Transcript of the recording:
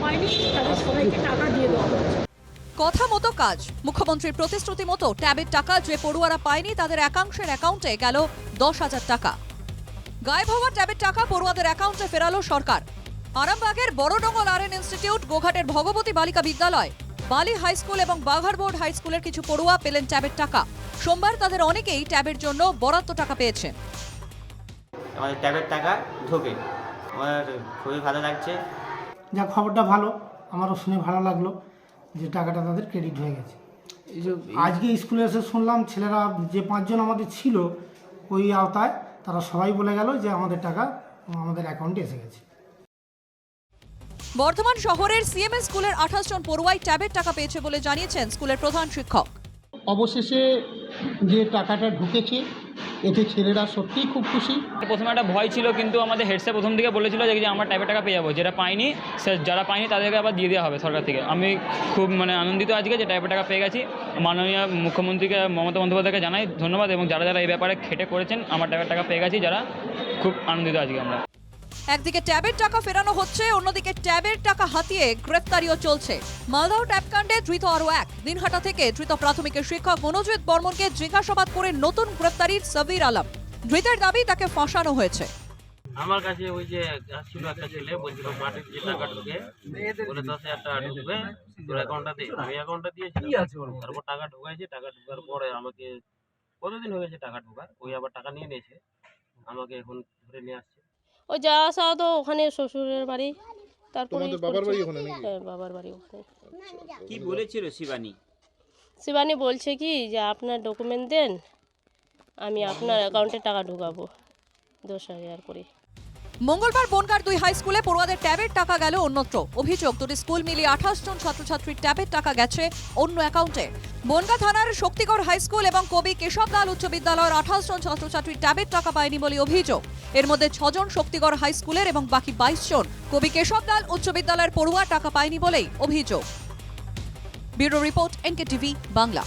পায়নি তাদের সবাইকে টাকা দিয়ে দেওয়া হয়েছে। কথা মতো কাজ। মুখ্যমন্ত্রীর প্রতিশ্রুতি মতো ট্যাবের টাকা যে পড়ুয়ারা পায়নি তাদের একাংশের অ্যাকাউন্টে গেল 10,000 টাকা। গায়েব হওয়া ট্যাবের টাকা পড়ুয়াদের অ্যাকাউন্টে ফেরালো সরকার। আরামবাগের বড়ডঙ্গল আরএন ইনস্টিটিউট, গোঘাটের ভগবতী বালিকা বিদ্যালয়, বালি হাই স্কুল এবং বাঘারবোর্ড হাই স্কুলের কিছু পড়ুয়া পেলেন ট্যাবের টাকা। সোমবার তাদের অনেকেই ট্যাবের জন্য বরাদ্দ টাকা পেয়েছেন। আমাদের ট্যাবের টাকা ঢোকে, আমার খুবই ভালো লাগছে। যা খবরটা ভালো, আমারও শুনে ভালো লাগলো যে টাকাটা তাদের ক্রেডিট হয়ে গেছে। আজকে স্কুলে এসে শুনলাম ছেলেরা যে 5 জন আমাদের ছিল ওই আওতায়, তারা সবাই বলে গেল যে আমাদের টাকা আমাদের অ্যাকাউন্টে এসে গেছে। বর্ধমান শহরের সিএমএস স্কুলের 28 জন পড়ুয়াই ট্যাবের টাকা পেয়েছে বলে জানিয়েছেন স্কুলের প্রধান শিক্ষক। অবশেষে যে টাকাটা ঢুকেছে এতে ছেলেরা সত্যিই খুব খুশি। প্রথমে একটা ভয় ছিল, কিন্তু আমাদের হেড স্যার প্রথম দিকে বলেছিল যে আমরা ট্যাবের টাকা পেয়ে যাবো, যেটা পাইনি যারা পাইনি তাদেরকে আবার দিয়ে দেওয়া হবে সরকার থেকে। আমি খুব আনন্দিত আজকে যে ট্যাবের টাকা পেয়ে গেছি। মাননীয় মুখ্যমন্ত্রীকে মমতা বন্দ্যোপাধ্যায়কে জানাই ধন্যবাদ, এবং যারা যারা এই ব্যাপারে খেটে করেছেন আমার ট্যাবের টাকা পেয়ে গেছি, যারা খুব আনন্দিত আজকে আমরা। একদিকে ট্যাবের টাকা ফেরানো হচ্ছে, অন্যদিকে ট্যাবের টাকা হাতিয়ে গ্রেফতারিও চলছে। মালদহ ট্যাব কাণ্ডে ধৃত আরও এক। দিনহাটা থেকে ধৃত প্রাথমিকের শিক্ষক মনোজিৎ বর্মনকে জিজ্ঞাসাবাদ করে নতুন গ্রেফতারির সাবির আলম। ধৃতের দাবি তাকে ফাঁসানো হয়েছে। আমার কাছে ওই যে ছিল একটা ছেলে বলছিল মাটির যে টাকা ঢুকে বলে 10,000 টাকা ঢুকবে তোর অ্যাকাউন্টটাতে, আমি অ্যাকাউন্টটা দিয়েছি। তারপর টাকা ঢুকাইছে, টাকা ঢুকার পরে আমাকে কতদিন হয়ে গেছে টাকা ঢোকার, ওই আবার টাকা নিয়ে নিয়েছে, আমাকে এখন ধরে নিয়ে আসছে। ওই যাওয়া আসা তো ওখানে শ্বশুরের বাড়ি, তারপরে বাবার বাড়ি ওখানে নাকি? হ্যাঁ, বাবার বাড়ি ওখানে। কি বলেছিল শিবানী? শিবানী বলছে কি যে আপনার ডকুমেন্ট দেন, আমি আপনার অ্যাকাউন্টে টাকা ঢুকাবো 10,000 করে। মঙ্গলবার বনগাঁর 2 হাই স্কুলে পড়ুয়াদের ট্যাবের টাকা গেল অন্যত্র। অভিযোগ, দুটি স্কুল মিলিয়ে 28 জন ছাত্রছাত্রীর ট্যাবের টাকা গেছে অন্য অ্যাকাউন্টে। বনগাঁ থানার শক্তিগড় হাই স্কুল এবং কবি কেশবলাল উচ্চ বিদ্যালয়ের 28 জন ছাত্রছাত্রীর ট্যাবের টাকা পায়নি বলে অভিযোগ। এর মধ্যে 6 জন শক্তিগড় হাই স্কুলের এবং বাকি 22 জন কবি কেশবলাল উচ্চ বিদ্যালয়ের পড়ুয়া টাকা পায়নি বলেই অভিযোগ। Bureau report, NKTV Bangla.